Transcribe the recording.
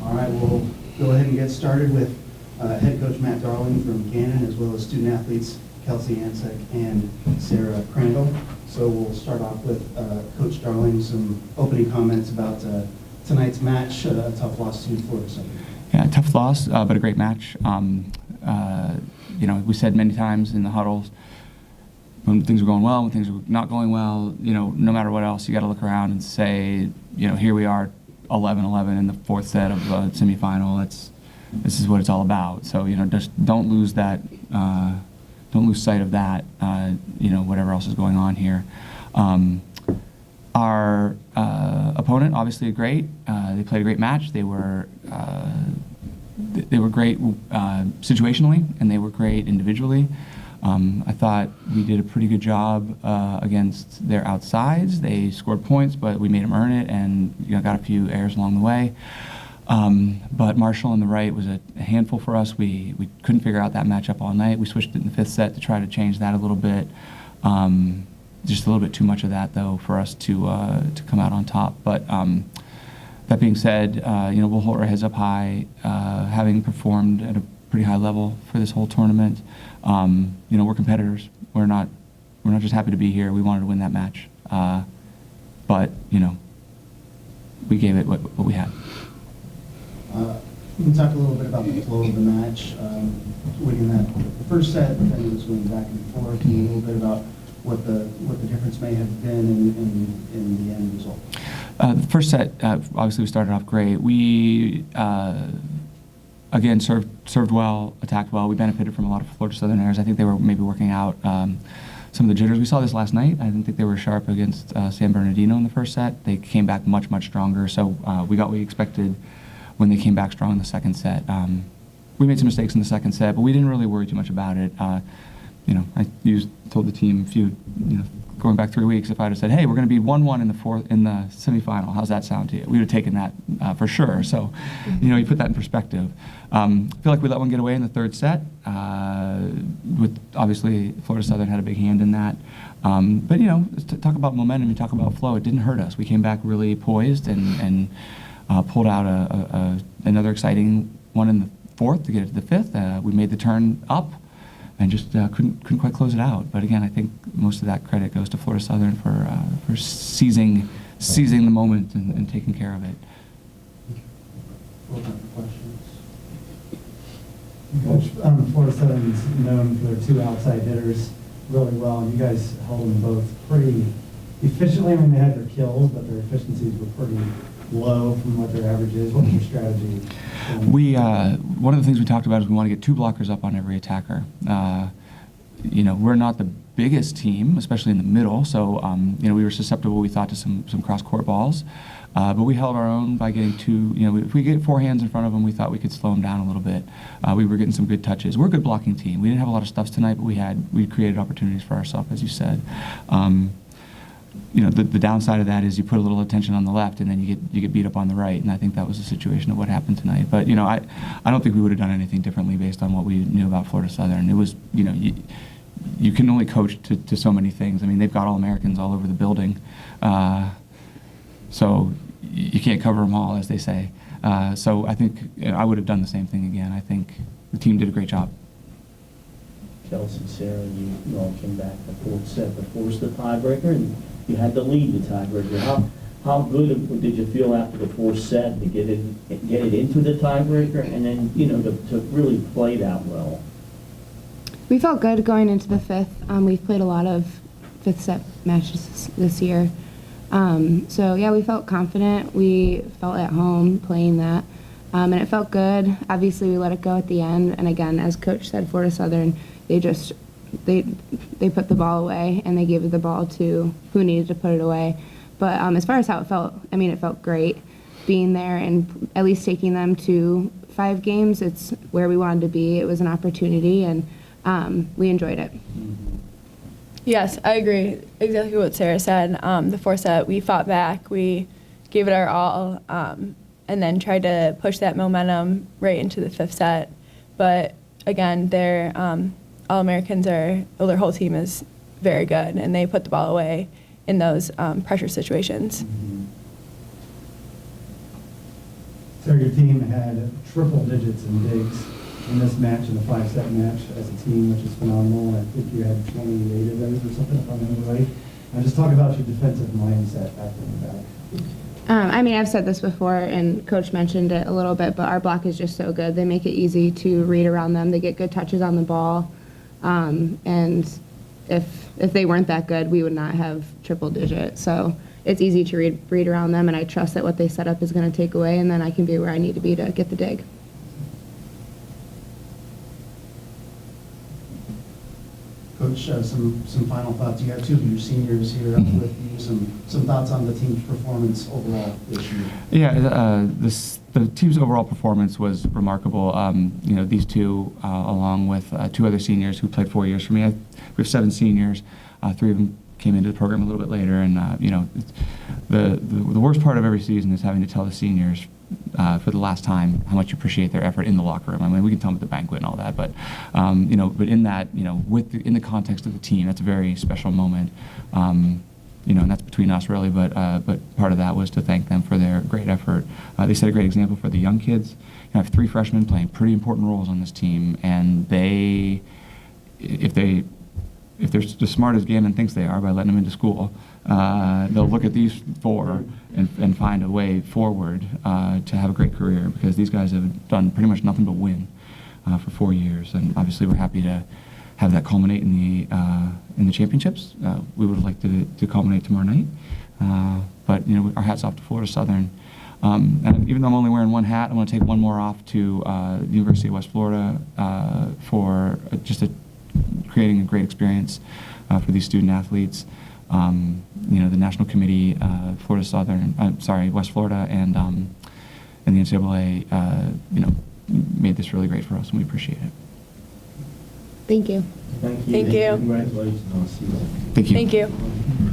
All right, we'll go ahead and get started with head coach Matt Darling from Gannon, as well as student athletes Kelsey Ansek and Sarah Crandall. So we'll start off with Coach Darling, some opening comments about tonight's match, a tough loss to Florida Southern. Yeah, tough loss, but a great match. You know, we said many times in the huddles, when things are going well, when things are not going well, you know, no matter what else, you got to look around and say, you know, here we are, 11-11 in the fourth set of the semifinal. This is what it's all about. So, you know, just don't lose that, don't lose sight of that. You know, whatever else is going on here. Our opponent, obviously, great. They played a great match. They were great situationally, and they were great individually. I thought we did a pretty good job against their outsides. They scored points, but we made them earn it, and you know, got a few errors along the way. But Marshall on the right was a handful for us. We couldn't figure out that matchup all night. We switched it in the fifth set to try to change that a little bit. Just a little bit too much of that, though, for us to come out on top. But that being said, you know, we'll hold our heads up high, having performed at a pretty high level for this whole tournament. You know, we're competitors. We're not just happy to be here. We wanted to win that match, but you know, we gave it what we had. We can talk a little bit about the flow of the match, winning that first set, but then it was going back and forth. A little bit about what the difference may have been in the end result. The first set, obviously, we started off great. We again served well, attacked well. We benefited from a lot of Florida Southern errors. I think they were maybe working out some of the jitters. We saw this last night. I didn't think they were sharp against San Bernardino in the first set. They came back much stronger. So we got what we expected when they came back strong in the second set. We made some mistakes in the second set, but we didn't really worry too much about it. You know, I told the team going back 3 weeks, if I'd have said, hey, we're going to be 1-1 in the semifinal, how's that sound to you? We would have taken that for sure. So, you know, you put that in perspective. I feel like we let one get away in the third set. With obviously Florida Southern had a big hand in that. But you know, talk about momentum, you talk about flow. It didn't hurt us. We came back really poised and pulled out another exciting one in the fourth to get it to the fifth. We made the turn up and just couldn't quite close it out. But again, I think most of that credit goes to Florida Southern for seizing the moment and taking care of it. Questions? Coach, Florida Southern's known for their two outside hitters really well, and you guys held them both pretty efficiently. I mean, they had their kills, but their efficiencies were pretty low from what their average is. What was your strategy? One of the things we talked about is we want to get two blockers up on every attacker. You know, we're not the biggest team, especially in the middle, so you know, we were susceptible, we thought, to some cross-court balls. But we held our own by getting two, you know, if we get four hands in front of them, we thought we could slow them down a little bit. We were getting some good touches. We're a good blocking team. We didn't have a lot of stuffs tonight, but we created opportunities for ourselves, as you said. You know, the downside of that is you put a little attention on the left, and then you get beat up on the right, and I think that was the situation of what happened tonight. But you know, I don't think we would have done anything differently based on what we knew about Florida Southern. It was, you know, you can only coach to so many things. I mean, they've got All-Americans all over the building, so you can't cover them all, as they say. So I think, you know, I would have done the same thing again. I think the team did a great job. Kelsey, Sarah, you all came back the fourth set to force the tiebreaker, and you had to lead the tiebreaker. How good did you feel after the fourth set to get it into the tiebreaker, and then, you know, to really play that well? We felt good going into the fifth. We've played a lot of fifth set matches this year. So yeah, we felt confident. We felt at home playing that. And it felt good. Obviously, we let it go at the end. And again, as Coach said, Florida Southern, they put the ball away, and they gave the ball to who needed to put it away. But as far as how it felt, I mean, it felt great being there and at least taking them to 5 games. It's where we wanted to be. It was an opportunity, and we enjoyed it. Yes, I agree. Exactly what Sarah said. The fourth set, we fought back. We gave it our all, and then tried to push that momentum right into the fifth set. But again, their All-Americans their whole team is very good, and they put the ball away in those pressure situations. So your team had triple digits in digs in this match, in the 5-set match as a team, which is phenomenal. I think you had 28 of those or something, if I remember right. Just talk about your defensive mindset after the back. I mean, I've said this before, and Coach mentioned it a little bit, but our block is just so good. They make it easy to read around them. They get good touches on the ball. And if they weren't that good, we would not have triple digit. So it's easy to read around them, and I trust that what they set up is going to take away, and then I can be where I need to be to get the dig. Coach, some final thoughts. You have two of your seniors here up with you. Some thoughts on the team's performance overall this year. Yeah, the team's overall performance was remarkable. These two, along with two other seniors who played 4 years for me. We have 7 seniors. 3 of them came into the program a little bit later, and the worst part of every season is having to tell the seniors for the last time how much you appreciate their effort in the locker room. I mean, we can tell them at the banquet and all that, but but in that, in the context of the team, that's a very special moment. And that's between us really, but part of that was to thank them for their great effort. They set a great example for the young kids. I have 3 freshmen playing pretty important roles on this team, and if they're as smart as Gannon thinks they are by letting them into school, they'll look at these 4 and find a way forward to have a great career, because these guys have done pretty much nothing but win for 4 years, and obviously we're happy to have that culminate in the championships. We would like to culminate tomorrow night, but our hats off to Florida Southern. And even though I'm only wearing one hat, I'm going to take one more off to the University of West Florida for creating a great experience for these student athletes. The national committee, Florida Southern, West Florida, and the NCAA, made this really great for us, and we appreciate it. Thank you. Thank you. Thank you. Congratulations on the season. Thank you. Thank you.